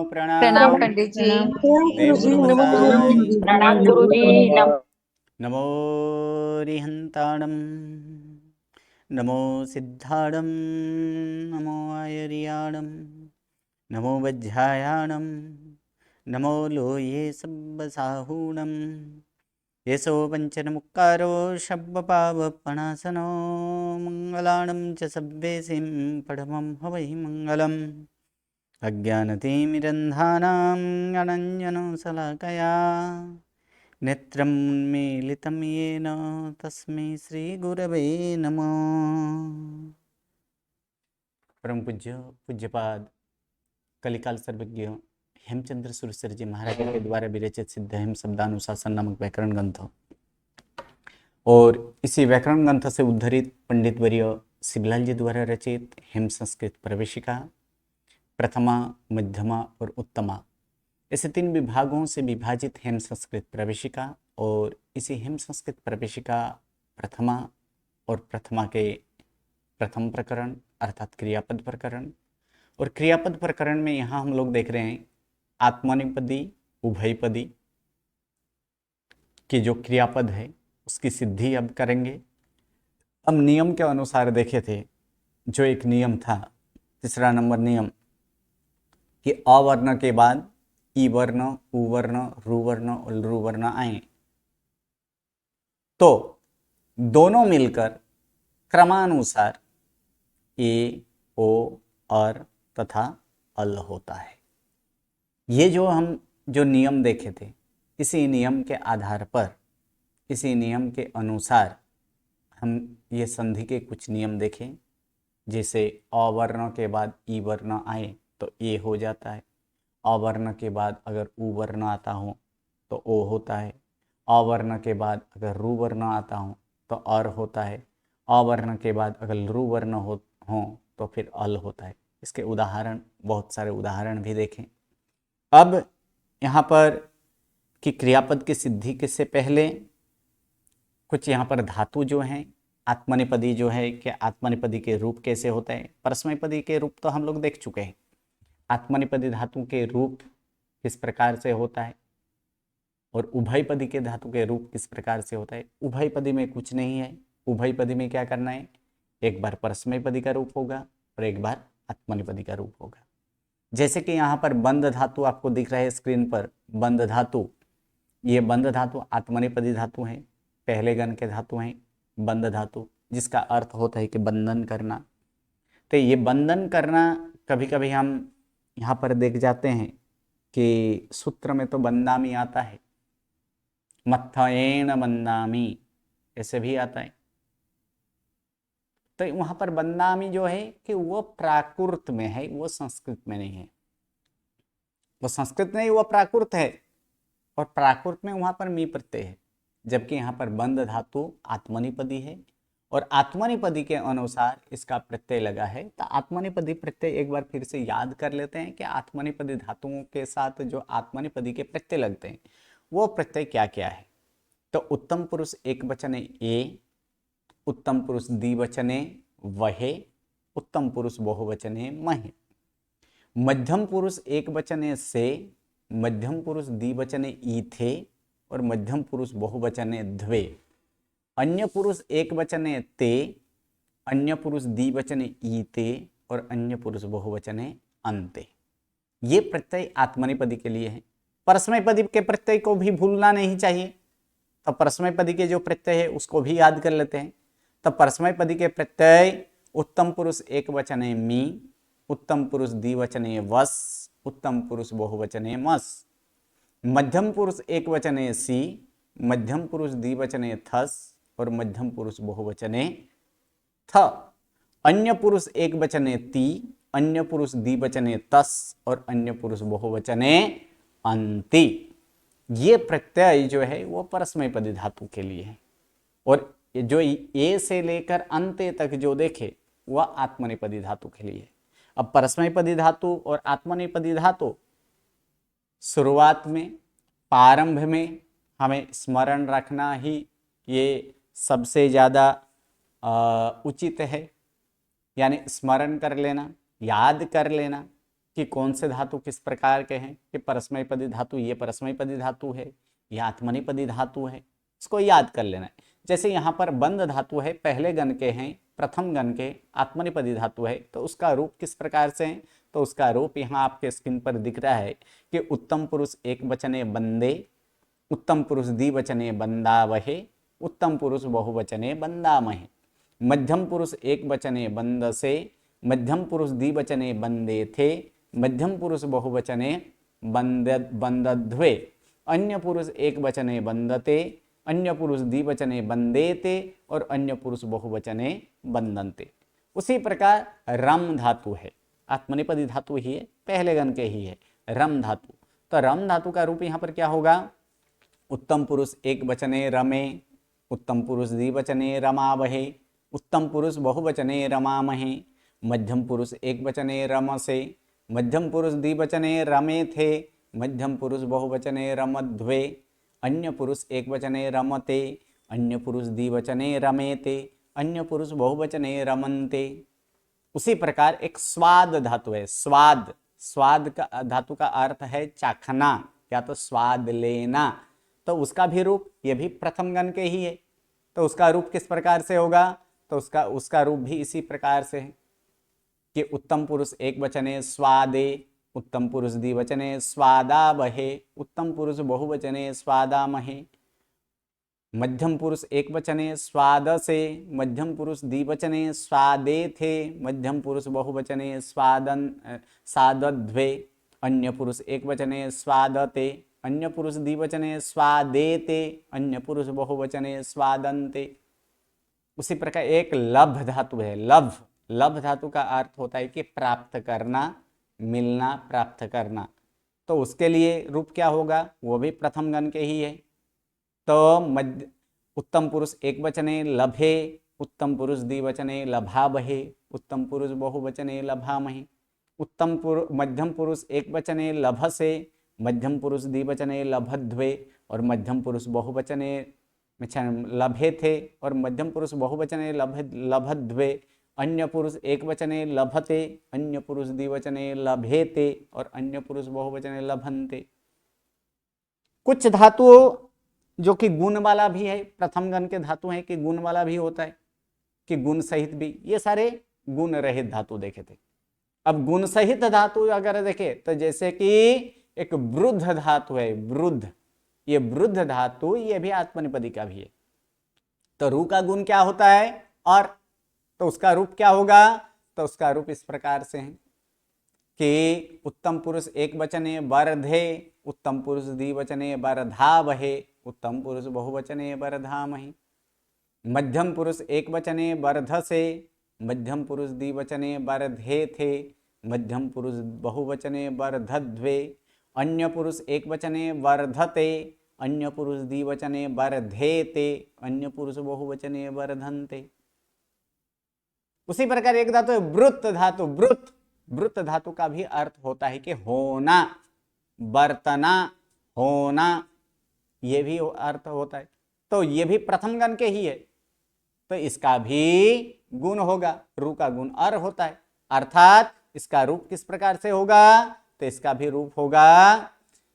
प्रणाम प्रणाम। पंडित जी। देव गुरु नमो प्रसाद। प्रणाम गुरु जी। नमो रिहंताणं, नमो सिद्धाणं, नमो आयर्याणं, नमो वज्रायाणं, नमो लोये सब्बसाहूणं। येसो पञ्चनमुक्कारो शब्बपावपणासनो मङ्गलाणं च सब्बेसिं पठमं हवै मङ्गलम्। अज्ञानतिमिरन्धानां ज्ञानञ्जनशलाकया नेत्रं उन्मीलितं येन तस्मै श्रीगुरवे नमः। परम पूज्य पूज्यपाद कलिकाल सर्वज्ञ हेमचंद्र सुरसर जी महाराज के द्वारा विरचित सिद्ध हेम शब्दानुशासन नामक व्याकरण ग्रंथ और इसी व्याकरण ग्रंथ से उद्धरित पंडित वर्य शिवलाल जी द्वारा रचित हेम संस्कृत प्रवेशिका प्रथमा, मध्यमा और उत्तमा, ऐसे 3 विभागों से विभाजित हेम संस्कृत प्रवेशिका और इसी हेम संस्कृत प्रवेशिका प्रथमा और प्रथमा के प्रथम प्रकरण अर्थात क्रियापद प्रकरण और क्रियापद प्रकरण में यहाँ हम लोग देख रहे हैं आत्मनेपदी उभयपदी के जो क्रियापद है उसकी सिद्धि अब करेंगे। हम नियम के अनुसार देखे थे, जो एक नियम था, तीसरा नंबर नियम कि अवर्ण के बाद ई वर्ण, उ वर्ण, रु वर्ण और लृ वर्ण आए तो दोनों मिलकर क्रमानुसार ए, ओ, अर तथा अल होता है। ये जो नियम देखे थे, इसी नियम के आधार पर, इसी नियम के अनुसार हम ये संधि के कुछ नियम देखें। जैसे अवर्ण के बाद ई वर्ण आए तो ए हो जाता है, अवर्ण के बाद अगर उ वर्ण आता हो तो ओ होता है, अवर्ण के बाद अगर रु वर्ण आता हो तो अर होता है, अवर्ण के बाद अगर लृ वर्ण हो तो फिर अल होता है। इसके उदाहरण, बहुत सारे उदाहरण भी देखें। अब यहाँ पर कि क्रियापद की सिद्धि के से पहले कुछ यहाँ पर धातु जो हैं, आत्मनेपदी जो है कि आत्मनेपदी के रूप कैसे होते हैं। परस्मैपदी के रूप तो हम लोग देख चुके हैं। आत्मनेपदी धातु के रूप किस प्रकार से होता है और उभयपदी के धातु के रूप किस प्रकार से होता है। उभयपदी में कुछ नहीं है। उभयपदी में क्या करना है, एक बार परस्मैपदी का रूप होगा और एक बार आत्मनेपदी का रूप होगा। जैसे कि यहाँ पर बंध धातु आपको दिख रहा है स्क्रीन पर, बंध धातु, ये बंध धातु आत्मनेपदी धातु है, पहले गण के धातु हैं बंध धातु, जिसका अर्थ होता है कि बंधन करना। तो ये बंधन करना कभी कभी हम यहाँ पर देख जाते हैं कि सूत्र में तो बंदामी आता है, मत्थयेन बंदामी ऐसे भी आता है। तो वहां पर बंदामी जो है कि वो प्राकृत में है, वो संस्कृत में नहीं है। वो संस्कृत में ही वो प्राकृत है और प्राकृत में वहां पर मी प्रत्यय है, जबकि यहाँ पर बंध धातु आत्मनेपदी है और आत्मनेपदी के अनुसार इसका प्रत्यय लगा है। तो आत्मनेपदी प्रत्यय एक बार फिर से याद कर लेते हैं कि आत्मनेपदी धातुओं के साथ जो आत्मनेपदी के प्रत्यय लगते हैं वो प्रत्यय क्या क्या है। तो उत्तम पुरुष एक वचने ए, उत्तम पुरुष द्विवचने वहे, उत्तम पुरुष बहुवचने महे, मध्यम पुरुष एक वचने से, मध्यम पुरुष द्विवचने ईथे और मध्यम पुरुष बहुवचने द्वे, अन्य पुरुष एक वचने ते, अन्य पुरुष द्विवचने ईते और अन्य पुरुष बहुवचने अंते। ये प्रत्यय आत्मनेपदी के लिए है। परस्मैपदी के प्रत्यय को भी भूलना नहीं चाहिए, तो परस्मैपदी के जो प्रत्यय है उसको भी याद कर लेते हैं। तो परस्मैपदी के प्रत्यय उत्तम पुरुष एक वचने मी, उत्तम पुरुष द्विवचने वस, उत्तम पुरुष बहुवचने मस, मध्यम पुरुष एक वचने सी, मध्यम पुरुष द्विवचने थस और मध्यम पुरुष बहुवचने थ, अन्य पुरुष एक वचने ती, अन्य पुरुष द्विवचने तस और अन्य पुरुष बहुवचने अंति। ये प्रत्यय जो है वो परस्मैपदी धातु के लिए है और जो ए से लेकर अंत्य तक जो देखे वह आत्मनेपदी धातु के लिए है। अब परस्मैपदी धातु और आत्मनेपदी धातु शुरुआत में, प्रारंभ में हमें स्मरण रखना ही ये सबसे ज़्यादा उचित है, यानी स्मरण कर लेना, याद कर लेना कि कौन से धातु किस प्रकार के हैं, कि परस्मैपदी धातु ये परस्मैपदी धातु है, यह आत्मनेपदी धातु है, इसको याद कर लेना है। जैसे यहाँ पर बंध धातु है, पहले गण के हैं, प्रथम गण के, आत्मनेपदी धातु है, तो उसका रूप किस प्रकार से है, तो उसका रूप यहाँ आपके स्क्रीन पर दिख रहा है कि उत्तम पुरुष एक वचने बंदे, उत्तम पुरुष द्विवचने बंदावहे, उत्तम पुरुष बहुवचने बंदामहे, मध्यम पुरुष एक वचने बंदसे, मध्यम पुरुष द्विवचने बंदे थे, मध्यम पुरुष बहुवचने बंदध्वे, अन्य पुरुष एक वचने बंदते, अन्य पुरुष द्विवचने बंदेते और अन्य पुरुष बहुवचने बंदन्ते। उसी प्रकार रम धातु है, आत्मनेपदी धातु ही है, पहले गण के ही है, रम धातु। तो रम धातु का रूप यहाँ पर क्या होगा, उत्तम पुरुष एक वचने रमे, उत्तम पुरुष द्विवचने रमावहे, उत्तम पुरुष बहुवचने रमामहे, मध्यम पुरुष एक वचने रमसे, मध्यम पुरुष द्विवचने रमे थे, मध्यम पुरुष बहुवचने रमध्वे, अन्य पुरुष एक वचने रमते, अन्य पुरुष द्विवचने रमेते, अन्य पुरुष बहुवचने रमन्ते। उसी प्रकार एक स्वाद धातु है, स्वाद, स्वाद का धातु का अर्थ है चाखना या तो स्वाद लेना, तो उसका भी रूप ये भी प्रथम गण के ही है, तो उसका रूप किस प्रकार से होगा, तो उसका रूप भी इसी प्रकार से है कि उत्तम पुरुष एक वचने स्वादे, उत्तम पुरुष द्विवचने स्वादावहे, उत्तम पुरुष बहुवचने स्वादामहे, मध्यम पुरुष एक वचने स्वादसे, मध्यम पुरुष द्विवचने स्वादे थे, मध्यम पुरुष बहुवचने सादध्वे, अन्य पुरुष एक वचने स्वादते, अन्य पुरुष द्विवचने स्वादेते, अन्य पुरुष बहुवचने स्वादन्ते। उसी प्रकार एक लभ धातु है, लभ, लभ धातु का अर्थ होता है कि प्राप्त करना, मिलना, प्राप्त करना, तो उसके लिए रूप क्या होगा, वो भी प्रथम गण के ही है। तो मध्य उत्तम पुरुष एक वचने लभे, उत्तम पुरुष द्विवचने लभावहे, उत्तम पुरुष बहुवचने लभामहे, मध्यम पुरुष एक वचने लभसे, मध्यम पुरुष द्विवचने लभध्वे और मध्यम पुरुष बहुवचने लभे थे और मध्यम पुरुष बहुवचने लभध्वे, अन्य पुरुष एक वचने लभते, अन्य पुरुष द्विवचने लभेते और अन्य पुरुष बहुवचने लभन्ते। कुछ धातु जो कि गुण वाला भी है, प्रथम गण के धातु है कि गुण वाला भी होता है कि गुण सहित भी, ये सारे गुण रहित धातु देखे थे। अब गुण सहित धातु अगर देखे तो जैसे कि एक वृद्ध धातु है, वृद्ध, ये वृद्ध धातु ये भी आत्मनेपदी का भी है, तो रू का गुण क्या होता है और, तो उसका रूप क्या होगा, तो उसका रूप इस प्रकार से है कि उत्तम पुरुष एक वचने वर्धे, उत्तम पुरुष द्विवचने वर्धावहे, उत्तम पुरुष बहुवचने वर्धामहे, मध्यम पुरुष एक वचने वर्धसे, मध्यम पुरुष द्विवचने वर्धे थे, मध्यम पुरुष बहुवचने वर्धध्वे, अन्य पुरुष एक वचने वर्धते, अन्य पुरुष द्विवचने वर्धेते, अन्य पुरुष बहुवचने वर्धन्ते। उसी प्रकार एक धातु है वृत्त धातु, वृत्त, वृत्त धातु का भी अर्थ होता है कि होना, बरतना, होना, ये भी अर्थ होता है, तो ये भी प्रथम गण के ही है, तो इसका भी गुण होगा, रू का गुण अर होता है, अर्थात इसका रूप किस प्रकार से होगा, तो इसका भी रूप होगा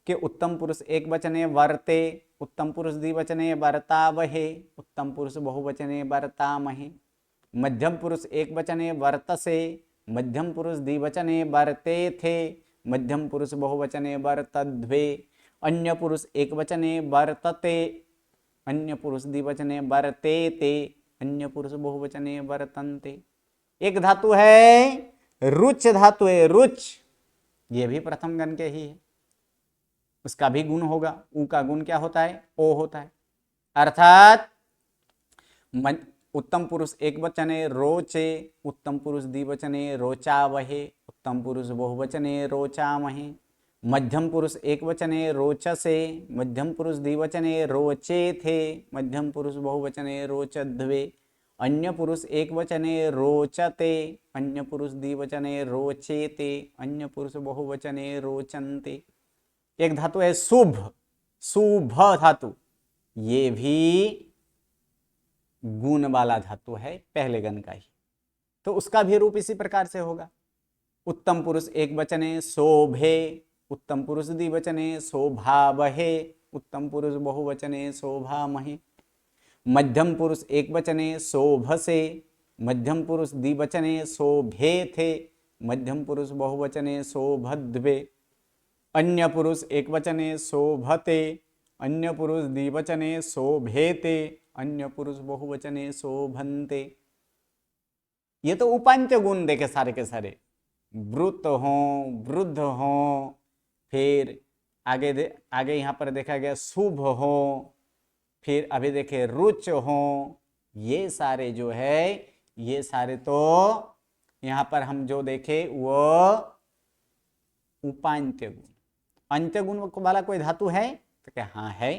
कि उत्तम पुरुष एक वचने वर्ते, उत्तम पुरुष द्विवचने वर्तावहे, उत्तम पुरुष बहुवचने वर्तामहे, मध्यम पुरुष एक वचने वर्तसे, मध्यम पुरुष द्विवचने वर्ते थे, मध्यम पुरुष बहुवचने वर्तध्वे, अन्य पुरुष एक वचने वर्तते, अन्य पुरुष द्विवचने वर्तेते, अन्य पुरुष बहुवचने वर्तन्ते। एक धातु है रुच धातु है, रुच, ये भी प्रथम गण के ही है, उसका भी गुण होगा, ऊ का गुण क्या होता है, ओ होता है, अर्थात उत्तम पुरुष एक वचने रोचे, उत्तम पुरुष द्विवचने रोचावहे, उत्तम पुरुष बहुवचने रोचामहे, मध्यम पुरुष एक वचने रोचसे, मध्यम पुरुष द्विवचने रोचे थे, मध्यम पुरुष बहुवचने रोचध्वे, अन्य पुरुष एक वचने रोचते, अन्य पुरुष द्विवचने रोचेते, अन्य पुरुष बहुवचने रोचन्ते। एक धातु है शुभ, शुभ धातु, ये भी गुण वाला धातु है, पहले गण का ही, तो उसका भी रूप इसी प्रकार से होगा, उत्तम पुरुष एक वचने शोभे, उत्तम पुरुष द्विवचने शोभावहे, उत्तम पुरुष बहुवचने शोभामहे। मध्यम पुरुष एक वचने शोभसे, मध्यम पुरुष द्विवचने शोभेथे, मध्यम पुरुष बहुवचने शोभद्वे। अन्य पुरुष एक वचने शोभते, अन्य पुरुष द्विवचने शोभेते, अन्य पुरुष बहुवचने शोभन्ते। ये तो उपांत्य गुण देखे सारे के सारे, वृत हो, वृद्ध हो, फिर आगे यहां पर देखा गया शुभ हो, फिर अभी देखे रुच हो। ये सारे जो है, ये सारे तो यहां पर हम जो देखे वो उपांत्य गुण। अंत्य गुण वाला कोई धातु है तो क्या? हाँ है।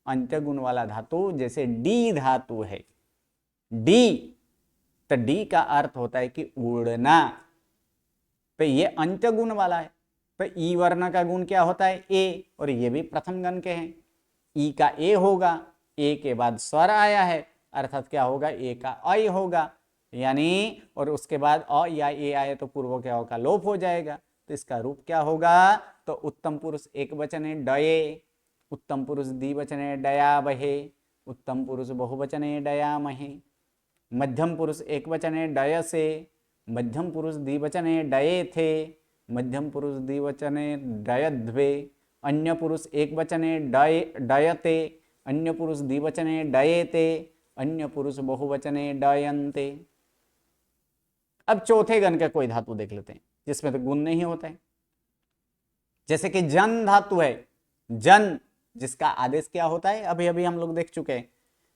अंत्य गुण वाला धातु जैसे डी धातु है, डी, तो डी का अर्थ होता है कि उड़ना, तो ये अंत्य गुण वाला है। तो ई वर्ण का गुण क्या होता है? ए, और ये भी प्रथम गण के हैं। ई का ए होगा, ए के बाद स्वर आया है, अर्थात क्या होगा? ए का अय होगा, यानी, और उसके बाद अ या ए आए तो पूर्व क्या होगा? लोप हो जाएगा। तो इसका रूप क्या होगा? तो उत्तम पुरुष एक वचने डये, उत्तम पुरुष द्विवचने डयावहे, उत्तम पुरुष बहुवचने डयामहे। मध्यम पुरुष एक वचने डयसे, मध्यम पुरुष द्विवचने डयेथे, मध्यम पुरुष द्विवचने डयध्वे। अन्य पुरुष एक वचने डयते, अन्य पुरुष द्विवचने डयेते, अन्य पुरुष बहुवचने डयन्ते। अब चौथे गण का कोई धातु देख लेते हैं जिसमें तो गुण नहीं होता है। जैसे कि जन धातु है, जन, जिसका आदेश क्या होता है? अभी अभी हम लोग देख चुके हैं।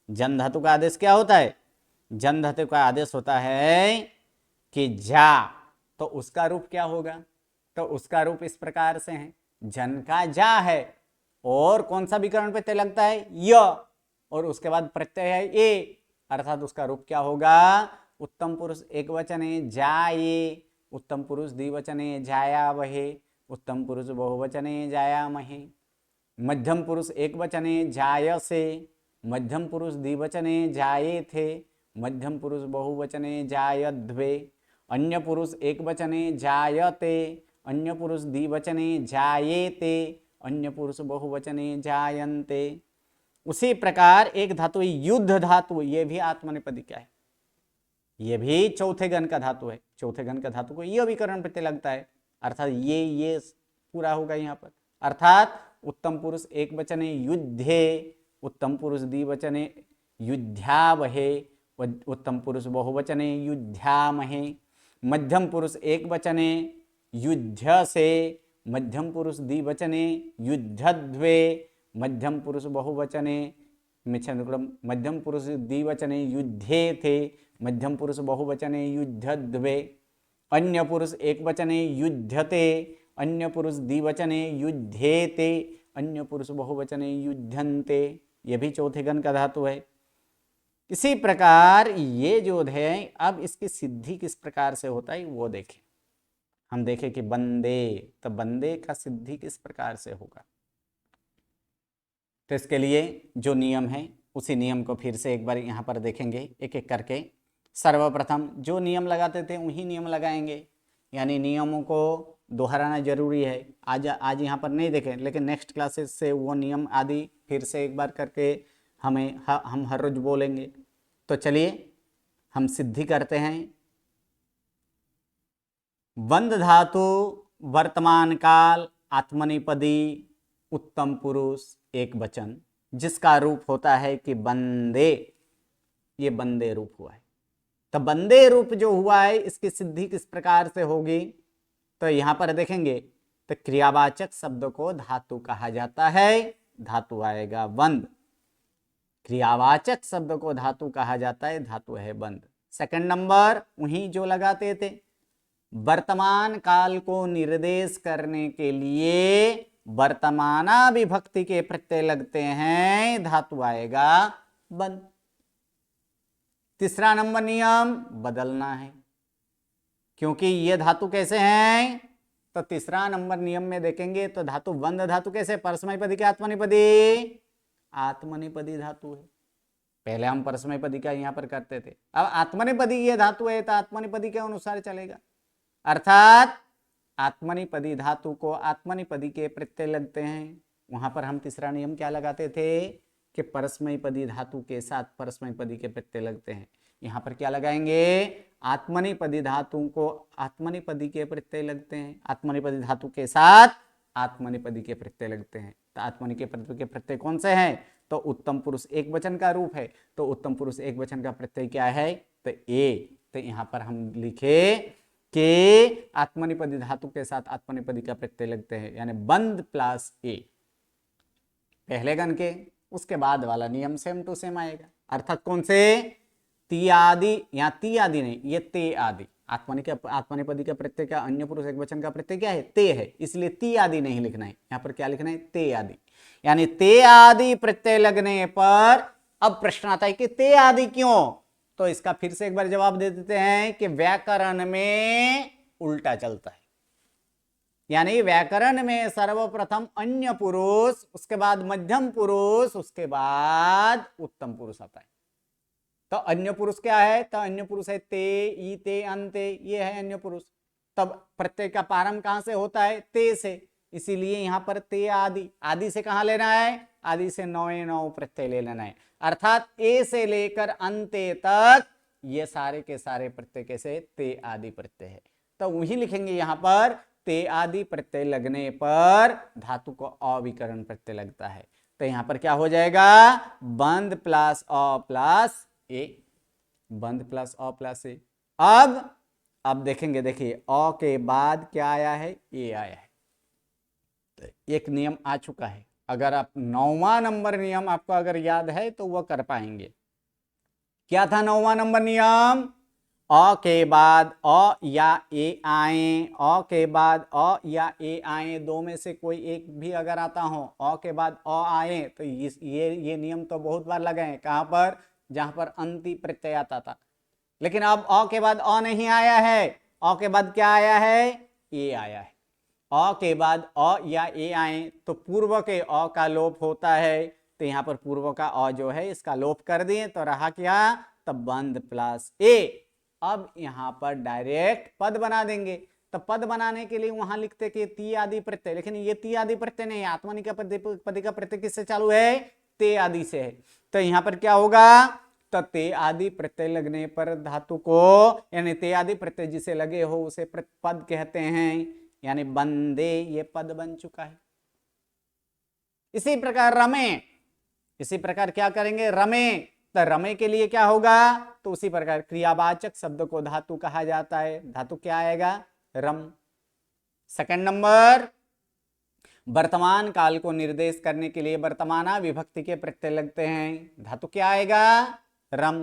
जन धातु का आदेश क्या होता है? जन धातु का आदेश होता है कि जा, तो उसका रूप क्या होगा? तो उसका रूप इस प्रकार से है, जन का जा है, और कौन सा विकर्ण प्रत्यय लगता है? य, और उसके बाद प्रत्यय है ए, अर्थात उसका रूप क्या होगा? उत्तम पुरुष एक वचने जाये, उत्तम पुरुष द्विवचने जायावहे, उत्तम पुरुष बहुवचने जायामहे। मध्यम पुरुष एक वचने जायसे, मध्यम पुरुष द्विवचने जायेथे, मध्यम पुरुष बहुवचने जायध्वे। अन्य पुरुष एक वचने जायते, अन्य पुरुष द्विवचने जायेते, अन्य पुरुष बहुवचने जायन्ते। उसी प्रकार एक धातु युद्ध धातु, ये भी आत्मनेपदी क्या है? ये भी चौथे गण का धातु है। चौथे गण का धातु को यह विकर्ण प्रत्यय लगता है, अर्थात ये पूरा होगा यहाँ पर। अर्थात उत्तम पुरुष एक वचने युद्धे, उत्तम पुरुष द्विवचने युद्ध्यावहे, उत्तम पुरुष बहुवचने युद्ध्यामहे। मध्यम पुरुष एक वचने युद्ध से, मध्यम पुरुष द्विवचने युद्धध्वे, मध्यम पुरुष बहुवचने मध्यम पुरुष द्विवचने युद्धे थे, मध्यम पुरुष बहुवचने युद्धद्वे। अन्य पुरुष एक वचने युद्धते, अन्य पुरुष द्विवचने युद्धेते, अन्य पुरुष बहुवचने युद्धन्ते। ये भी चौथे गण का धातु है। इसी प्रकार ये जो है, अब इसकी सिद्धि किस प्रकार से होता है वो देखें। हम देखें कि बंदे, तो बंदे का सिद्धि किस प्रकार से होगा। तो इसके लिए जो नियम है उसी नियम को फिर से एक बार यहाँ पर देखेंगे एक एक करके। सर्वप्रथम जो नियम लगाते थे वही नियम लगाएंगे, यानी नियमों को दोहराना जरूरी है। आज यहाँ पर नहीं देखें, लेकिन नेक्स्ट क्लासेस से वो नियम आदि फिर से एक बार करके हम हर रोज बोलेंगे। तो चलिए हम सिद्धि करते हैं। बंद धातु वर्तमान काल आत्मनेपदी उत्तम पुरुष एक वचन, जिसका रूप होता है कि बंदे, ये बंदे रूप हुआ है। तो बंदे रूप जो हुआ है इसकी सिद्धि किस प्रकार से होगी, तो यहां पर देखेंगे। तो क्रियावाचक शब्द को धातु कहा जाता है, धातु आएगा बंद। क्रियावाचक शब्द को धातु कहा जाता है, धातु है बंद। सेकंड नंबर वही जो लगाते थे, वर्तमान काल को निर्देश करने के लिए वर्तमाना विभक्ति के प्रत्यय लगते हैं, धातु आएगा बंद। तीसरा नंबर नियम बदलना है, क्योंकि ये धातु कैसे हैं, तो तीसरा नंबर नियम में देखेंगे तो धातु बंद धातु कैसे, परस्मैपदी के आत्मनेपदी, आत्मनेपदी धातु है। पहले हम परस्मैपदी का यहां पर करते थे, अब आत्मनेपदी ये धातु है तो आत्मनेपदी के अनुसार चलेगा। अर्थात आत्मनेपदी धातु को आत्मनेपदी के प्रत्यय लगते हैं, वहां पर हम तीसरा नियम क्या लगाते थे कि परस्मैपदी धातु के साथ परस्मैपदी के प्रत्यय लगते हैं। यहाँ पर क्या लगाएंगे, आत्मनेपदी धातु को आत्मनेपदी के प्रत्यय लगते हैं, आत्मनेपदी धातु के साथ आत्मनेपदी के प्रत्यय लगते हैं। तो आत्मनेपदी के प्रत्यय कौन से हैं, तो उत्तम पुरुष एक वचन का रूप है, तो उत्तम पुरुष एक वचन का प्रत्यय क्या है, तो ए। तो यहाँ पर हम लिखे कि आत्मनेपदी धातु के साथ आत्मनेपदी का प्रत्यय लगते हैं, यानी बंद प्लस ए पहले गण के, उसके बाद वाला नियम सेम टू सेम आएगा। अर्थात कौन से, ती आदि, या ती आदि नहीं, ये ते आदि। आत्मनेपदी का प्रत्यय क्या, अन्य पुरुष एक वचन का प्रत्यय क्या है, ते है, इसलिए ती आदि नहीं लिखना है, यहाँ पर क्या लिखना है, ते आदि। यानी ते आदि प्रत्यय लगने पर अब प्रश्न आता है कि ते आदि क्यों, तो इसका फिर से एक बार जवाब दे देते हैं कि व्याकरण में उल्टा चलता है। यानी व्याकरण में सर्वप्रथम अन्य पुरुष, उसके बाद मध्यम पुरुष, उसके बाद उत्तम पुरुष आता है। तो अन्य पुरुष क्या है, तो अन्य पुरुष है ते, ई, ते, अंते, ये है अन्य पुरुष। तब प्रत्यय का प्रारंभ कहां से होता है, ते से, इसीलिए यहां पर ते आदि। आदि से कहां लेना है, आदि से नौए नौ प्रत्यय ले लेना है, अर्थात ए से लेकर अंते तक ये सारे के सारे प्रत्यय कैसे, ते आदि प्रत्यय है। तो वही लिखेंगे यहां पर, ते आदि प्रत्यय लगने पर धातु को अविकरण प्रत्यय लगता है। तो यहां पर क्या हो जाएगा, बंद प्लस अ प्लस ए, बंद प्लस अ प्लस ए। अब देखेंगे, देखिए अ के बाद क्या आया है, ए आया है। तो एक नियम आ चुका है, अगर आप 9वां नंबर नियम आपको अगर याद है तो वह कर पाएंगे। क्या था 9वां नंबर नियम, अ के बाद अ या ए आए, अ के बाद अ या ए आए, दो में से कोई एक भी अगर आता हो, अ के बाद अ आए, तो ये नियम तो बहुत बार लगे हैं, कहां पर, जहां पर अंति प्रत्यय आता था। लेकिन अब अ के बाद अ नहीं आया है, अ के बाद क्या आया है, ए आया है। अ के बाद अ या ए आए तो पूर्व के अ का लोप होता है, तो यहां पर पूर्व का अ जो है इसका लोप कर दिए, तो रहा क्या, तब बंद प्लस ए। अब यहां पर डायरेक्ट पद बना देंगे। तो पद बनाने के लिए वहां लिखते कि ती आदि प्रत्यय, लेकिन ये ती आदि प्रत्यय नहीं है, आत्मनि का पद का प्रत्यय किससे चालू है, ते आदि से है। तो यहां पर क्या होगा, तो ते आदि प्रत्यय लगने पर धातु को, यानी ते आदि प्रत्यय जिसे लगे हो उसे पद कहते हैं, यानी बंदे, ये पद बन चुका है। इसी प्रकार रमे, इसी प्रकार क्या करेंगे, रमे, तो रमे के लिए क्या होगा, तो उसी प्रकार क्रियावाचक शब्द को धातु कहा जाता है, धातु क्या आएगा, रम। सेकंड नंबर, वर्तमान काल को निर्देश करने के लिए वर्तमाना विभक्ति के प्रत्यय लगते हैं, धातु क्या आएगा, रम।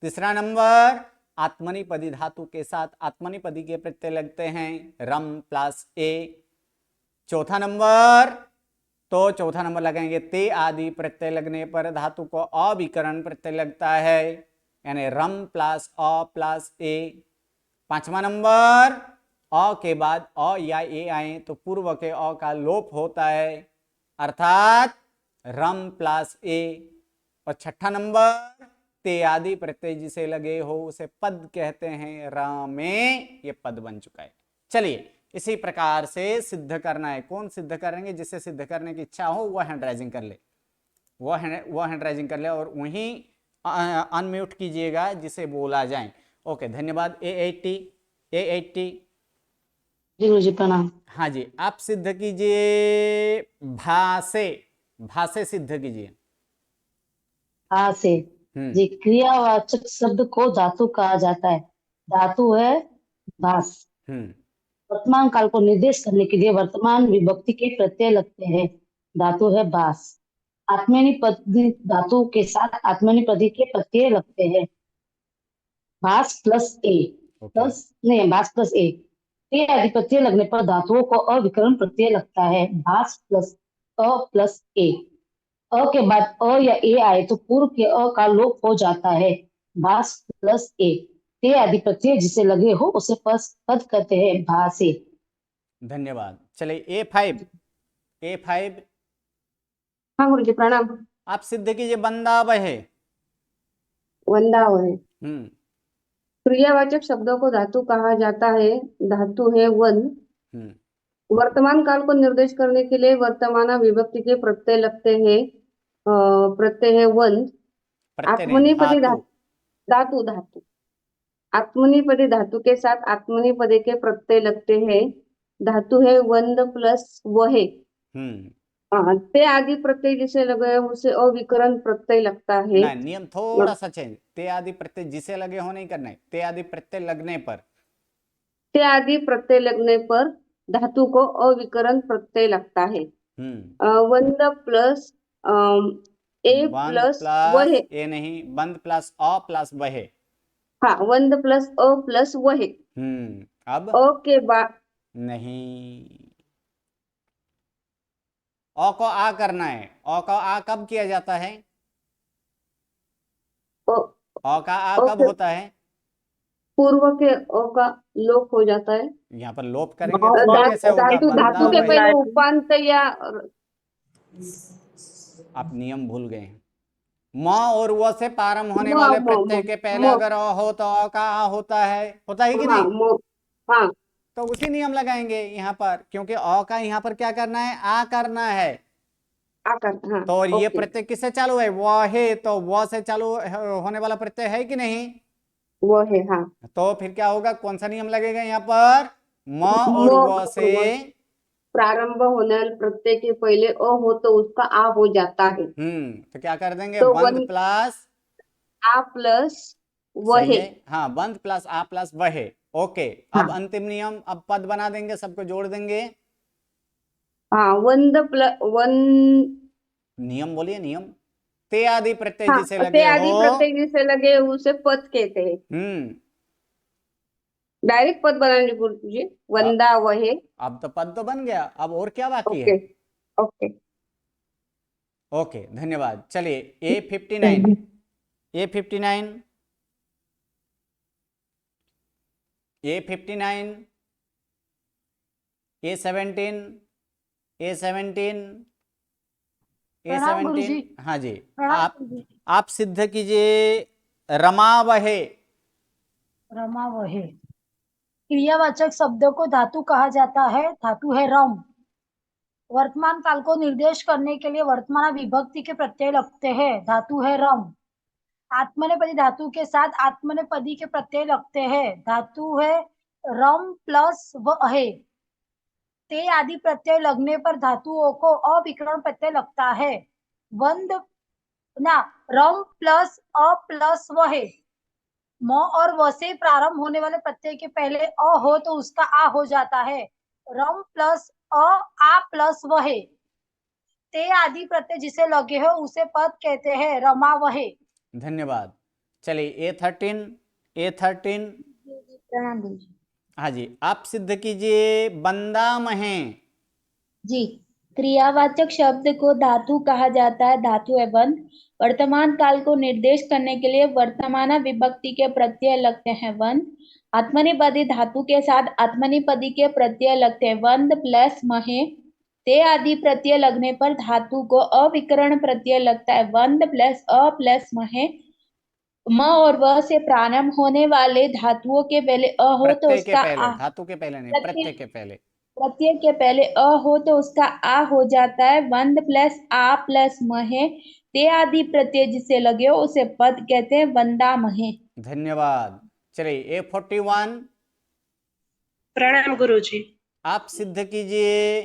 तीसरा नंबर, आत्मनेपदी धातु के साथ आत्मनेपदी के प्रत्यय लगते हैं, रम प्लस ए। चौथा नंबर लगाएंगे, ते आदि प्रत्यय लगने पर धातु को अविकरण प्रत्यय लगता है, यानी रम प्लस अ प्लस ए। पांचवा नंबर, अ के बाद अ या ए आए तो पूर्व के अ का लोप होता है, अर्थात रम प्लस ए। और छठा नंबर, ते आदि प्रत्यय जिसे लगे हो उसे पद कहते हैं, रमे, ये पद बन चुका है। चलिए इसी प्रकार से सिद्ध करना है, कौन सिद्ध करेंगे, जिसे सिद्ध करने की इच्छा हो वह हैंड राइजिंग कर ले, वह हैंड राइजिंग कर ले और वहीं अनम्यूट कीजिएगा जिसे बोला जाए। ओके, धन्यवाद। ए80 जी गुरुजी प्रणाम। हाँ जी, आप सिद्ध कीजिए, भासे, भासे सिद्ध कीजिए। आ से, जी क्रियावाचक शब्द को धातु कहा जाता है, धातु है भास। हम्म वर्तमान काल को निर्देश करने के लिए वर्तमान विभक्ति के प्रत्यय लगते हैं, धातु है बास। आत्मनेपदी धातु के साथ आत्मनेपदी के प्रत्यय लगते हैं, बास प्लस ए, ओके, प्लस नहीं बास प्लस ए। ते आदि प्रत्यय लगने पर धातुओं को अविकरण प्रत्यय लगता है, बास प्लस अ प्लस ए। अ के बाद अ या ए आए तो पूर्व के अ का लोप हो जाता है, बास प्लस ए। ते आदि प्रत्यय जिसे लगे हो उसे पद कहते हैं, भासे। धन्यवाद। चलिए ए5 हाँ गुरुजी प्रणाम। आप सिद्ध कीजिए, बंदा बहे। वंदा है। हम्म क्रियावाचक शब्दों को धातु कहा जाता है, धातु है वन। वर्तमान काल को निर्देश करने के लिए वर्तमान विभक्ति के प्रत्यय लगते हैं। प्रत्यय है वंद। प्रत्यय नहीं, आत्मनेपदी धातु। धातु धातु आत्मनेपदी धातु के साथ आत्मनेपदी के प्रत्यय लगते हैं। धातु है वंद प्लस वहे। ते आदि प्रत्यय जिसे लगे हैं उसे अविकरण प्रत्यय लगता है। ना, नियम थोड़ा सा चेंज। ते आदि प्रत्यय जिसे लगे हो नहीं करना है, ते आदि प्रत्यय लगने पर। ते आदि प्रत्यय लगने पर धातु को अविकरण प्रत्यय लगता है। वंद प्लस ए बंद प्लस प्लस वहे। ए नहीं, बंद प्लस अ प्लस वहे। हाँ, वंद प्लस अ प्लस वहे। अब अ के बाद नहीं, अ को आ करना है। अ का आ कब किया जाता है? अ का आ कब के होता है? पूर्व के अ का लोप हो जाता है। यहाँ पर लोप करेंगे तो वो कैसे होगा? धातु बंदा धातु के वही। पहले उपांत या आप नियम भूल गए हैं। म और वो से प्रारंभ होने म वाले म प्रत्यय म के पहले म अगर अ हो तो अ का आ होता है कि हाँ नहीं? हाँ तो उसी नियम लगाएंगे यहाँ पर, क्योंकि अ का यहाँ पर क्या करना है? आ करना है। आकर हाँ। तो ये ओके, प्रत्यय किससे चालू है? व है, तो व से चालू होने वाला प्रत्यय है कि नहीं? वो है हाँ। तो फिर क्या होगा? कौन सा नियम लगेगा यहाँ पर? म म और व से प्रारंभ होने वाले प्रत्यय के पहले अ हो तो उसका आ हो जाता है। तो क्या कर देंगे? तो बंद प्लस आ प्लस सही वहे। है, हाँ, बंद प्लस आ प्लस वहे। ओके, अब हाँ अंतिम नियम, अब पद बना देंगे, सबको जोड़ देंगे। हाँ, वंद प्लस वन। नियम बोलिए, नियम। ते आदि प्रत्यय हाँ, जिसे ते लगे हो। आदि प्रत्यय जिसे लगे उसे पद कहते हैं। हम्म डायरेक्ट पद बनाने गुरु जी। अ- वंदा वहे। अब तो पद तो बन गया, अब और क्या बाकी है? Okay okay. ओके, धन्यवाद। चलिए, A59, A59, A59, A17, A17, प्रणाम गुरुजी। A17। हाँ जी। प्रणाम आप गुरुजी। आप सिद्ध कीजिए रमावहे। रमा वहे। क्रियावाचक शब्दों को धातु कहा जाता है। धातु है रम। वर्तमान काल को निर्देश करने के लिए वर्तमान विभक्ति के प्रत्यय लगते हैं। धातु है रम। आत्मनेपदी धातु के साथ आत्मनेपदी के प्रत्यय लगते हैं। धातु है रम प्लस वहे। ते आदि प्रत्यय लगने पर धातुओं को अविकरण प्रत्यय लगता है। वंद ना, रम प्लस अ प्लस वहे। म और व से प्रारंभ होने वाले प्रत्यय के पहले अ हो तो उसका आ हो जाता है। रम प्लस अ आ प्लस वहे। ते आदि प्रत्यय जिसे लगे हो उसे पद कहते हैं। रमा वहे। धन्यवाद। चलिए, A13, प्रणाम गुरुजी। हाँ जी, आप सिद्ध कीजिए बंदा महे। जी, क्रियावाचक शब्द को धातु कहा जाता है। धातु है बंद। वर्तमान काल को निर्देश करने के लिए वर्तमान विभक्ति के प्रत्यय लगते हैं बंद। आत्मनेपदी धातु के साथ आत्मनेपदी के प्रत्यय लगते हैं बंद प्लस महे। ते आदि प्रत्यय लगने पर धातु को अविकरण प्रत्यय लगता है बंद प्लस अ प्लस महे। म और व से प्रारंभ होने वाले धातुओं के पहले अ हो तो प्रत्यय के उसका पहले, आ। धातु के पहले नहीं, प्रत्यय प्रत्यय के पहले। प्रत्यय के पहले अ हो तो उसका आ हो जाता है। वंद प्लस आ प्लस महे। ते आदि प्रत्यय जिसे लगे हो उसे पद कहते हैं। वंदा महे। धन्यवाद। चलिए, A41, प्रणाम गुरुजी। आप सिद्ध कीजिए।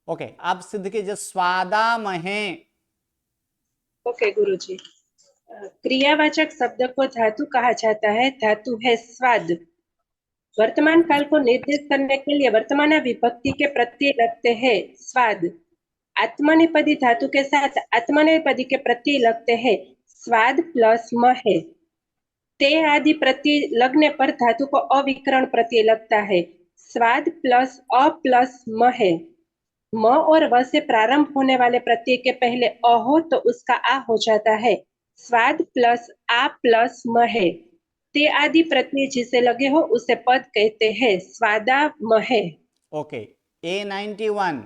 ओके, आप सिद्ध कीजिए स्वादा महे। ओके गुरुजी। क्रियावाचक शब्द को धातु कहा जाता है। धातु है स्वाद। वर्तमान काल को निर्देश करने के लिए वर्तमान विभक्ति के प्रत्यय लगते हैं स्वाद। आत्मनेपदी धातु के साथ आत्मनेपदी के प्रत्यय लगते हैं स्वाद प्लस महे। ते आदि प्रत्यय लगने पर धातु को अविकरण प्रत्यय लगता है स्वाद प्लस अ प्लस महे। म और व से प्रारंभ होने वाले प्रत्यय के पहले अ हो तो उसका आ हो जाता है स्वाद प्लस आ प्लस महे। ते आदि प्रत्यय जिसे लगे हो उसे पद कहते हैं। स्वादा महे। ओके, A91,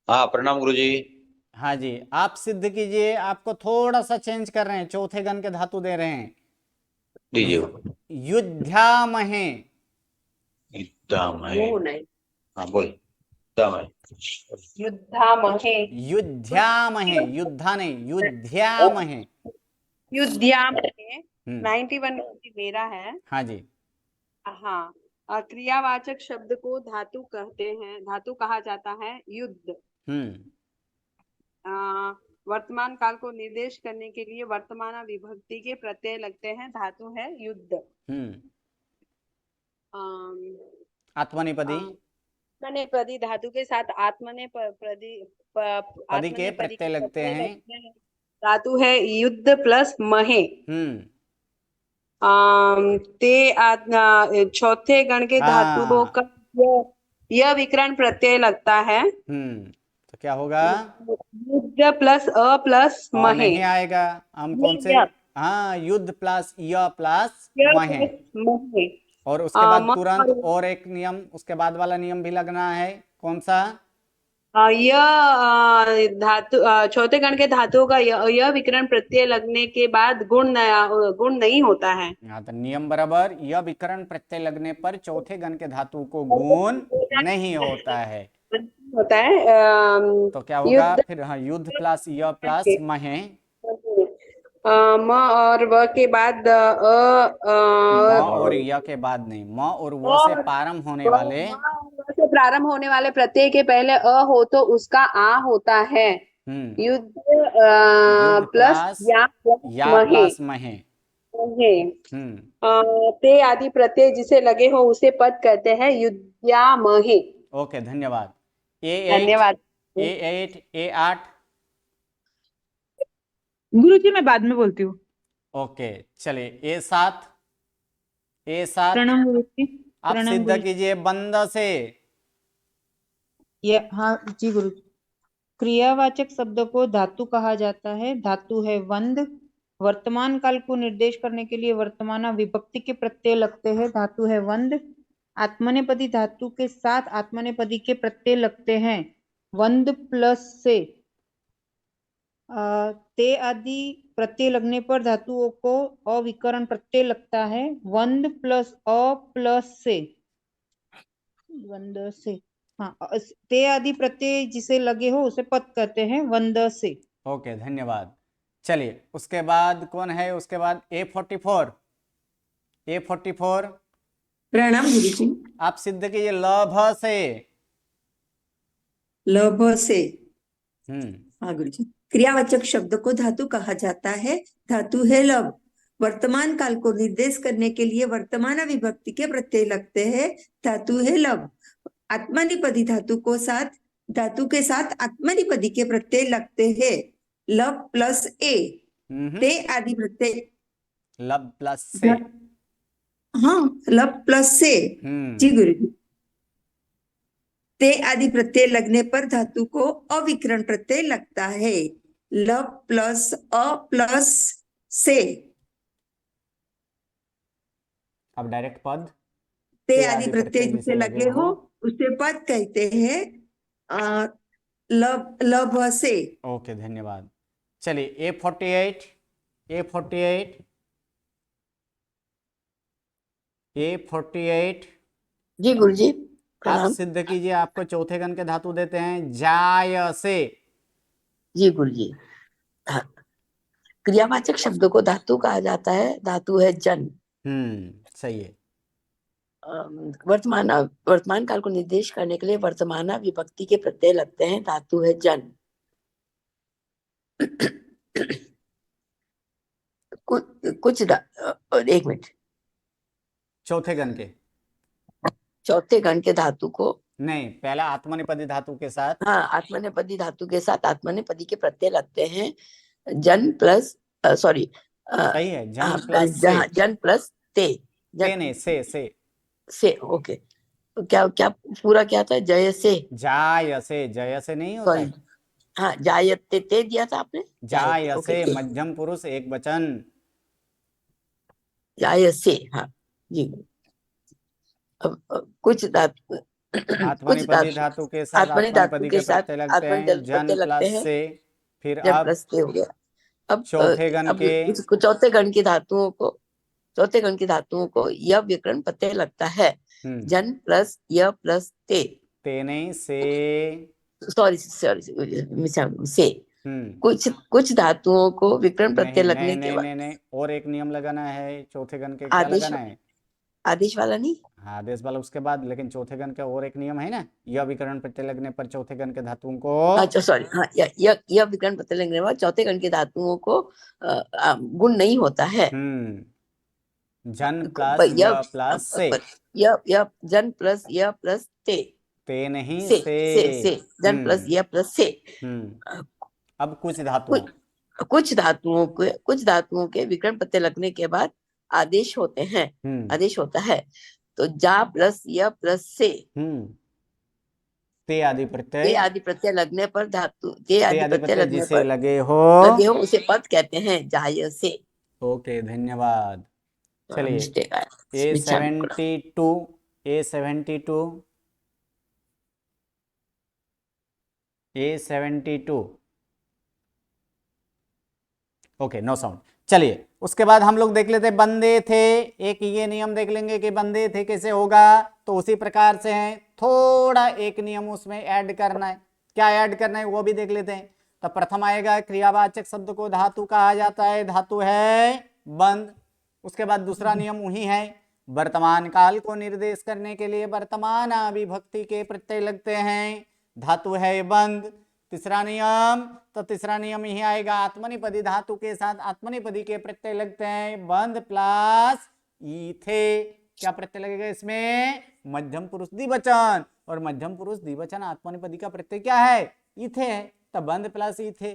हाँ, प्रणाम गुरुजी। हाँ जी, आप सिद्ध कीजिए। आपको थोड़ा सा चेंज कर रहे हैं, चौथे गण के धातु दे रहे हैं। दीजिए। युद्धामहे। युद्धामहे। वो नहीं, हाँ बोल। युद्धामहे। युद्धामहे। युद्ध्यामहे, युद्धा नहीं, युद्ध्यामहे। युद्धामहे। हम्म 91 मेरा है। हाँ जी। हाँ। क्रियावाचक शब्द को धातु कहते हैं, धातु कहा जाता है युद्ध। हम्म अ, वर्तमान काल को निर्देश करने के लिए वर्तमान विभक्ति के प्रत्यय लगते हैं, धातु है युद्ध। हम्म अम, आत्मनेपदी। आत्मनेपदी धातु के साथ पदी के आत्मनेपदी प्रत्यय के लगते प्रत्यय हैं। लगते हैं, धातु है युद्ध प्लस महे। हम्म चौथे गण के धातुओं हाँ। का यह विकरण प्रत्यय लगता है, तो क्या होगा? युद्ध प्लस अ प्लस और महे। नहीं आएगा। हम कौन से? यह हाँ, युद्ध प्लस य प्लस यह महे। प्लस महे। और उसके बाद म तुरंत और और एक नियम, उसके बाद वाला नियम भी लगना है। कौन सा? धातु चौथे गण के धातुओं का यह विकरण प्रत्यय लगने के बाद गुण नहीं होता है। हाँ, तो नियम बराबर, यह विकरण प्रत्यय लगने पर चौथे गण के धातु को गुण नहीं होता है। होता है तो क्या होगा युद्ध फिर? हाँ, युद्ध प्लस य प्लस महे। म और व के बाद म और य के बाद नहीं, म और व से प्रारंभ होने वाले। से प्रारंभ होने वाले प्रत्यय के पहले अ हो तो उसका आ होता है। हम्म युद्ध युद्ध प्लस प्लस या या महे। प्लस महे। महे। हम्म ते आदि प्रत्यय जिसे लगे हो उसे पद कहते हैं युद्ध महे। ओके, धन्यवाद। A8, धन्यवाद। A8, A8। गुरुजी मैं बाद में बोलती हूँ। ओके, चलिए A7, A7। प्रणाम गुरुजी। आप प्रणाम सिद्ध गुरुजी। कीजिए बंद से। ये हाँ जी गुरुजी। क्रियावाचक शब्द को धातु कहा जाता है, धातु है वंद। वर्तमान काल को निर्देश करने के लिए वर्तमान विभक्ति के प्रत्यय लगते हैं, धातु है वंद। आत्मनेपदी धातु के साथ आत्मनेपदी के प्रत्यय लगते हैं, वंद प्लस से। ते आदि प्रत्यय लगने पर धातुओं को अविकरण प्रत्यय लगता है, वंद प्लस अ प्लस से। वंद से, हाँ, ते आदि प्रत्यय जिसे लगे हो उसे पद कहते हैं, वंद से। ओके, धन्यवाद। चलिए उसके बाद कौन है? उसके बाद A44। A44 प्रणाम गुरुजी। आप सिद्ध कीजिए लभ से। लभ से। हम्म हाँ गुरुजी। क्रियावाचक शब्द को धातु कहा जाता है, धातु है लभ। वर्तमान काल को निर्देश करने के लिए वर्तमान विभक्ति के प्रत्यय लगते हैं, धातु है लभ। आत्मनेपदी धातु के साथ आत्मनेपदी के प्रत्यय लगते हैं, लब प्लस ए। ते आदि प्रत्यय लब प्लस से। हाँ, लब प्लस से। जी गुरुजी। ते आदि प्रत्यय लगने पर धातु को अविकरण प्रत्यय लगता है, लब प्लस अ प्लस से। अब डायरेक्ट पद। ते आदि प्रत्यय जिसे लगे हो उसे पद कहते हैं, लब से। ओके, धन्यवाद। चलिए A48, A48, A48। जी गुरुजी आप प्रणाम। सिद्ध कीजिए। आपको चौथे गण के धातु देते हैं जाय से। जी गुरुजी। हाँ, क्रियावाचक शब्द को धातु कहा जाता है, धातु है जन। सही है। वर्तमान काल को निर्देश करने के लिए वर्तमान विभक्ति के प्रत्यय लगते हैं, धातु है जन। एक मिनट। चौथे गण के? चौथे गण के धातु को नहीं, पहला आत्मनेपदी धातु के साथ। हाँ, आत्मनेपदी धातु के साथ आत्मनेपदी के प्रत्यय लगते हैं, जन प्लस सॉरी सही है, जन प्लस से। जन प्लस ते। ते नहीं, से। ओके। तो क्या क्या पूरा क्या था? जय से। जाय से नहीं होता है। हाँ, जायते ते दिया था आपने। जाय ओके। से मध्यम पुरुष एक वचन। जाय से, हाँ जी। अब कुछ आत्मनेपदी धातु के साथ आत्मनेपदी धातु आत्मनेपदी के के साथ प्रत्यय लगते हैं, आत्मनेपदी जन प्रत्यय लगते प्लस हैं, से। फिर जन अब प्लस से हो गया। अब चौथे गण अब के चौथे गण की धातुओं को यह विकरण प्रत्यय लगता है। जन प्लस य प्लस ते, तेने से, सॉरी से कुछ धातुओं को विकरण प्रत्यय नहीं लगने नहीं के नहीं बाद नहीं नहीं, और एक नियम लगाना है चौथे गण के। क्या आदेश लगाना है? आदेश वाला नहीं, हाँ, आदेश वाला उसके बाद, लेकिन चौथे गण का और एक नियम है ना, यह विकरण प्रत्यय लगने पर चौथे गण के धातुओं को, अच्छा सॉरी, हाँ यह विकरण प्रत्यय लगने के बाद चौथे गण की धातुओं को गुण नहीं होता है। जन प्लस य प्लस से, यह जन प्लस य प्लस ते नहीं से जन प्लस य प्लस से। अब कुछ धातुओं, कुछ धातुओं के विकरण प्रत्यय लगने के बाद आदेश होते हैं, आदेश होता है। तो जा प्लस य प्लस से, ते आदि प्रत्यय लगने पर धातु ते आदि प्रत्यय लगने जिसे पर लगे हो उसे पद कहते हैं, जाय से। ओके, धन्यवाद। चलिए, मिस्टेक आया, A72 ओके, नो साउंड। चलिए, उसके बाद हम लोग देख लेते बंदे थे। एक ये नियम देख लेंगे कि बंदे थे कैसे होगा। तो उसी प्रकार से है, थोड़ा एक नियम उसमें ऐड करना है। क्या ऐड करना है वो भी देख लेते हैं। तो प्रथम आएगा, क्रियावाचक शब्द को धातु कहा जाता है, धातु है बंद। उसके बाद दूसरा नियम वही है, वर्तमान काल को निर्देश करने के लिए वर्तमान विभक्ति के प्रत्यय लगते हैं, धातु है बंद। तीसरा नियम यही आएगा, आत्मनेपदी धातु के साथ आत्मनेपदी के प्रत्यय लगते हैं, बंद प्लस ई थे। क्या प्रत्यय लगेगा इसमें? मध्यम पुरुष द्विवचन, और मध्यम पुरुष द्विवचन आत्मनेपदी का प्रत्यय क्या है? ई थे है, तब बंद प्लस ई थे।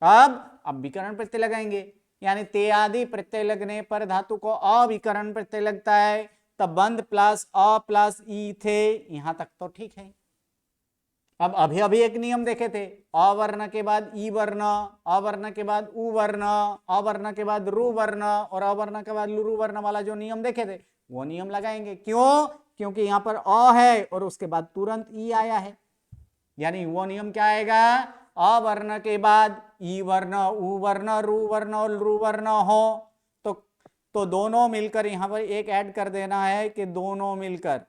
अब विकरण प्रत्यय लगाएंगे, यानी ते आदि प्रत्यय लगने पर धातु को अविकरण प्रत्यय लगता है, तब बंद प्लस अ प्लस ई थे। यहां तक तो ठीक है। अब अभी एक नियम देखे थे, अवर्ण के बाद ई वर्ण, अवर्ण के बाद उ वर्ण, अवर्ण के बाद रु वर्ण, और अवर्ण के बाद लुरु वर्ण वाला जो नियम देखे थे वो नियम लगाएंगे। क्यों? क्योंकि यहाँ पर अ है और उसके बाद तुरंत ई आया है, यानी वो नियम क्या आएगा, अवर्ण के बाद ई वर्ण, उ वर्ण, रु वर्ण और लुरु वर्ण हो तो दोनों मिलकर यहाँ पर एक ऐड कर देना है कि दोनों मिलकर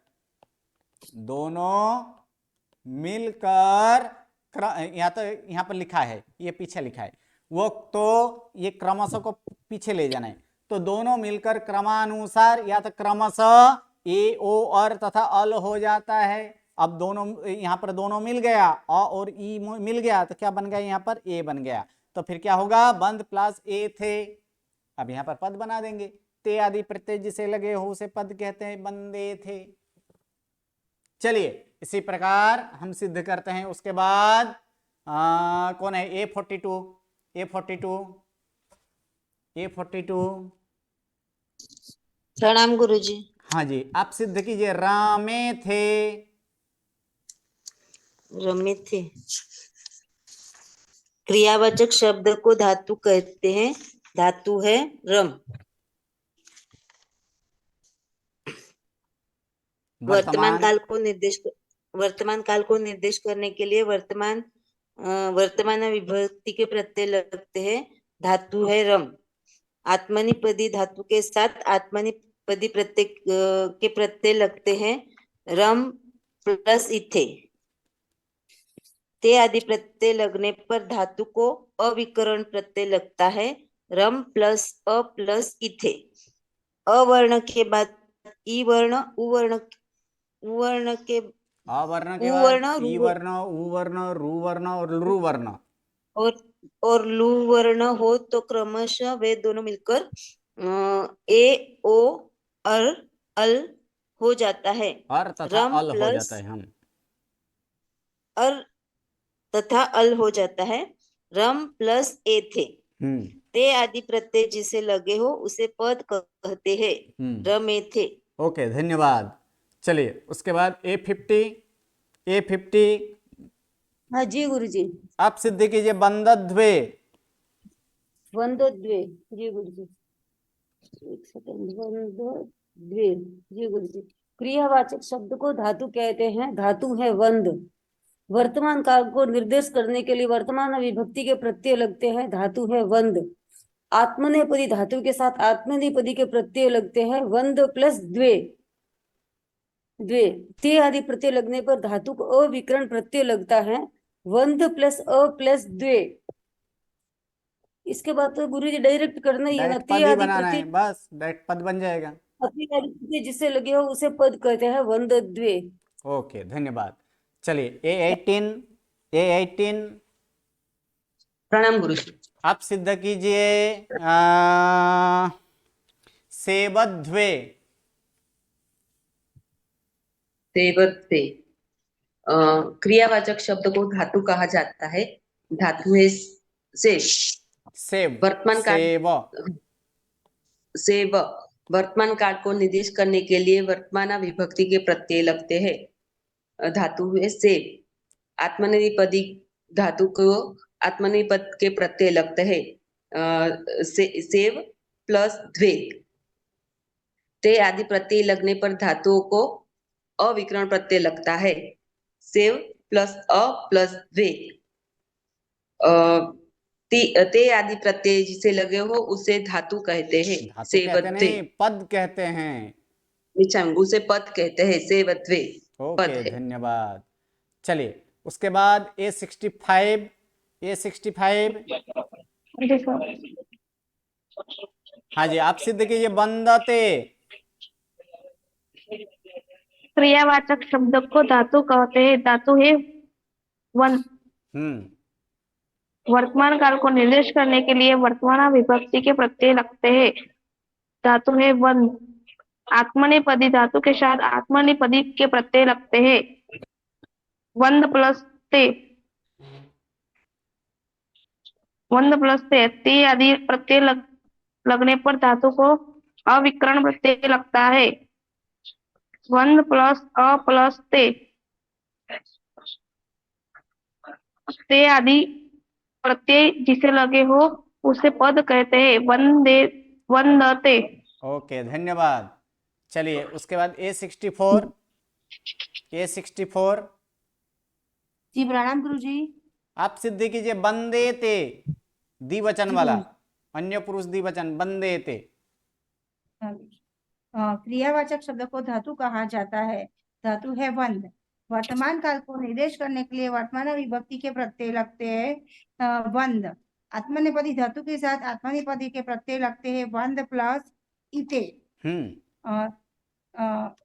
यहाँ पर लिखा है, ये पीछे लिखा है वो, तो ये क्रमशः को पीछे ले जाना है। तो दोनों मिलकर क्रमानुसार या तो क्रमशः ए ओ और तथा अल हो जाता है। अब दोनों यहाँ पर दोनों मिल गया, अ और ई मिल गया, तो क्या बन गया? यहाँ पर ए बन गया। तो फिर क्या होगा? बंद प्लस ए थे। अब यहाँ पर पद बना देंगे, ते आदि प्रत्यय जिसे लगे हो उसे पद कहते हैं, बंदे थे। चलिए, इसी प्रकार हम सिद्ध करते हैं। उसके बाद कौन है? A42 प्रणाम गुरुजी। हाँ जी, आप सिद्ध कीजिए। रामे थे, रमे थे। क्रियावाचक शब्द को धातु कहते हैं, धातु है रम। वर्तमान काल को निर्देश करने के लिए वर्तमान विभक्ति के प्रत्यय लगते हैं, धातु है रम। आत्मनेपदी धातु के साथ आत्मनेपदी प्रत्यय के प्रत्यय लगते हैं, रम प्लस इथे। ते आदि प्रत्यय लगने पर धातु को अविकरण प्रत्यय लगता है, रम प्लस अ प्लस इथे। अवर्ण के बाद ई वर्ण, उवर्ण के अवर्ण के बाद ई वर्ण, उ वर्ण, रु वर्ण और लुरु वर्ण और लु वर्ण हो तो क्रमशः वे दोनों मिलकर ए ओ अल हो जाता है, रम अल हो जाता है, हम तथा अल हो जाता है, रम प्लस ए थे। ते आदि प्रत्यय जिसे लगे हो उसे पद कहते हैं, रमे थे। ओके, धन्यवाद। चलिए, उसके बाद A50 हाँ जी गुरुजी। आप सिद्ध कीजिए। बंदद्वे जी गुरुजी, एक सेकंड। बंदद्वे जी गुरुजी। क्रियावाचक शब्द को धातु कहते हैं। धातु है वंद। वर्तमान काल को निर्देश करने के लिए वर्तमान विभक्ति के प्रत्यय लगते हैं। धातु है वंद। आत्मनेपदी धातु के साथ आत्मनेपदी के प्रत्यय लगते हैं। वंद प्लस द्वे। द्वे ते आदि प्रत्यय लगने पर धातु को अविकरण प्रत्यय लगता है। वंद प्लस अ प्लस द्वे। इसके बाद तो गुरु जी डायरेक्ट करना ही है ना। डायरेक्ट ते पद ही आदि बनाना है, प्रत्यय बस डायरेक्ट पद बन जाएगा। ते आदि प्रत्यय जिससे लगे हो उसे पद कहते हैं। वंद द्वे। ओके, धन्यवाद। चलिए A18 प्रणाम गुरु जी। आप सिद्ध कीजिए सेवध्वे। सेवत्वे क्रियावाचक शब्द को धातु कहा जाता है। धातु है सेव। सेव वर्तमान काल सेव सेव वर्तमान काल को निर्देश करने के लिए वर्तमान विभक्ति के प्रत्यय लगते हैं। धातु है सेव। आत्मनेपदी धातु को आत्मनेपद के प्रत्यय लगते हैं। सेव प्लस द्वे। ते आदि प्रत्यय लगने पर धातुओं को अविकरण प्रत्यय लगता है। सेव प्लस अ प्लस द्वे। ते आदि प्रत्यय जिसे लगे हो उसे धातु कहते हैं। धातु कहते सेवत्वे। नहीं, पद कहते हैं। उसे पद कहते हैं। सेवत्वे पद ओके, है। धन्यवाद। चलिए उसके बाद A65 हाँ जी, आप सिद्ध कीजिए बंदते। क्रियावाचक शब्द को धातु कहते हैं। धातु है वन। वर्तमान काल को निर्देश करने के लिए वर्तमान विभक्ति के प्रत्यय लगते हैं। धातु है वन। आत्मनेपदी धातु के साथ आत्मनेपदी के प्रत्यय लगते हैं। वंद प्लस ते। वंद प्लस ते आदि प्रत्यय लगने पर धातु को अविकरण प्रत्यय लगता है। वंद प्लस अ प्लस ते आदि प्रत्यय जिसे लगे हो उसे पद कहते हैं। वंदते। ओके, धन्यवाद। चलिए उसके बाद A64 जी प्रणाम गुरु जी। आप सिद्ध कीजिए बंदेते। द्विवचन वाला, अन्य पुरुष द्विवचन बंदेते। क्रियावाचक शब्द को धातु कहा जाता है। धातु है वंद। वर्तमान काल को निर्देश करने के लिए वर्तमान विभक्ति के प्रत्यय लगते हैं। वंद। आत्मनेपदी धातु के साथ आत्मनेपदी के प्रत्यय लगते हैं। वंद प्लस इते।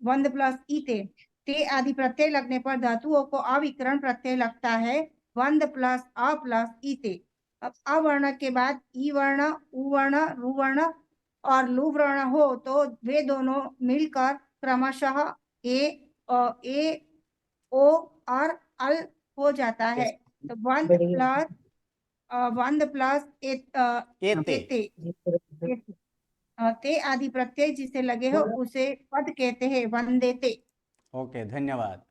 वंद प्लस इते। ते आदि प्रत्यय लगने पर धातुओं को अविकरण प्रत्यय लगता है। वंद प्लस अ प्लस इते। अब अवर्ण के बाद ई वर्ण, उ वर्ण, रु वर्ण और लु वर्ण हो तो वे दोनों मिलकर क्रमशः ए ओ और अल हो जाता है। तो वंद प्लस एते। ते आदि प्रत्यय जिसे लगे हो उसे पद कहते हैं। वंदेते। ओके, धन्यवाद।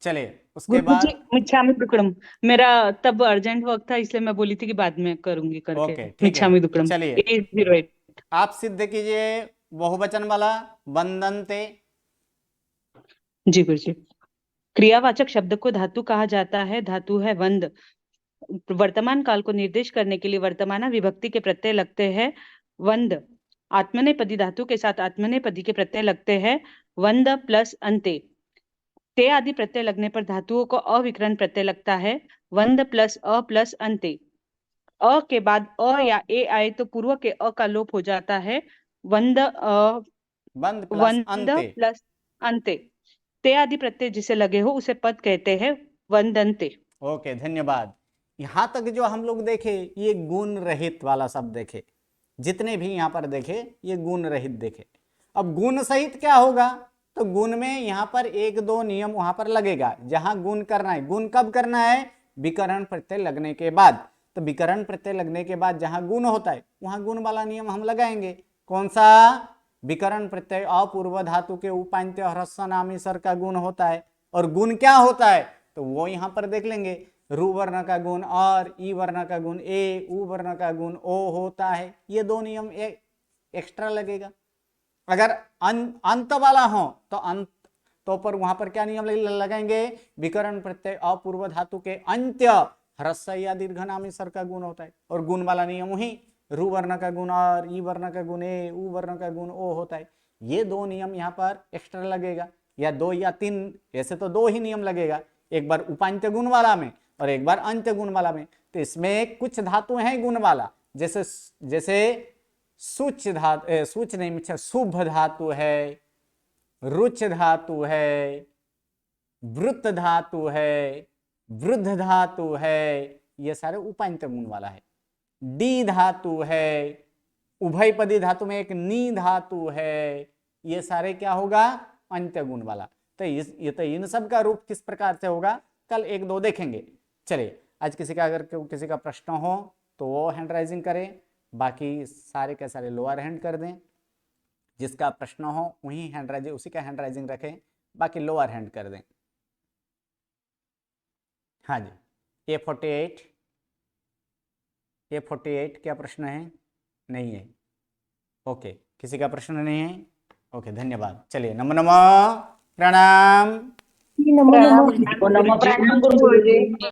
चलिए उसके बाद मिच्छामी दुक्कड़म। मेरा तब अर्जेंट वर्क था इसलिए मैं बोली थी कि बाद में करूंगी करके। ओके, ठीक है। मिच्छामी दुक्कड़म। चलिए 808 आप सिद्ध कीजिए बहुवचन वाला बंदनते। जी गुरु जी। क्रियावाचक शब्द को धातु कहा जाता है। धातु है वंद। वर्तमान काल को निर्देश करने के लिए वर्तमान विभक्ति के प्रत्यय लगते हैं। वंद। आत्मनेपदी धातु के साथ आत्मनेपदी के प्रत्यय लगते हैं। वंद प्लस अंते। ते आदि प्रत्यय लगने पर धातुओं को अविकरण प्रत्यय लगता है। वंद प्लस अ प्लस अंते। अ के बाद अ या ए आए तो पूर्व के अ का लोप हो जाता है। वंद प्लस अंते। ते आदि प्रत्यय जिसे लगे हो उसे पद कहते हैं। वंदन्ते। ओके, धन्यवाद। यहाँ तक जो हम लोग देखे ये गुण रहित वाला शब्द देखे, जितने भी यहाँ पर देखे ये गुण रहित देखे। अब गुण सहित क्या होगा? तो गुण में यहाँ पर एक दो नियम वहां पर लगेगा। जहां गुण करना है, गुण कब करना है? विकरण प्रत्यय लगने के बाद। तो विकरण प्रत्यय लगने के बाद जहां गुण होता है वहां गुण वाला नियम हम लगाएंगे। कौन सा? विकरण प्रत्यय अपूर्व धातु के उपांत्य ह्रस्व नामी सर का गुण होता है। और गुण क्या होता है तो वो यहां पर देख लेंगे। रु वर्ण का गुण और ई वर्ण का गुण ए, उ वर्ण का गुण ओ होता है। ये दो नियम एक्स्ट्रा लगेगा। अगर अंत वाला हो तो तो पर वहां पर क्या नियम लगाएंगे? विकर्ण प्रत्यय अपूर्व धातु के अंत्य ह्रस्व या दीर्घ नामी स्वर का गुण होता है, और गुण वाला नियम वही रू वर्ण का गुण और ई वर्ण का गुण ए, उ वर्ण का गुण ओ होता है। ये दो नियम यहाँ पर एक्स्ट्रा लगेगा, या दो या तीन, ऐसे तो दो ही नियम लगेगा, एक बार उपांत्य गुण वाला में और एक बार अंत्य गुण वाला में। तो इसमें कुछ धातु हैं गुण वाला, जैसे सूच नहीं, शुभ धातु है, रुच धातु है, वृत्त धातु है, वृद्ध धातु है, ये सारे उपांत्य गुण वाला है। डी धातु है, उभयपदी धातु में एक नी धातु है, ये सारे क्या होगा? अंत्य गुण वाला। तो इन सब का रूप किस प्रकार से होगा कल एक दो देखेंगे। चलिए, आज किसी का अगर किसी का प्रश्न हो तो वो हैंड राइजिंग करें, बाकी सारे के सारे लोअर हैंड कर दें। जिसका प्रश्न हो वही हैंड राइजिंग, उसी का हैंड राइजिंग रखें, बाकी लोअर हैंड कर दें। हाँ जी, A48 क्या प्रश्न है? नहीं है। ओके, किसी का प्रश्न नहीं है? ओके, धन्यवाद। चलिए, नमो नमः, प्रणाम। नमो नमः, प्रणाम गुरुजी।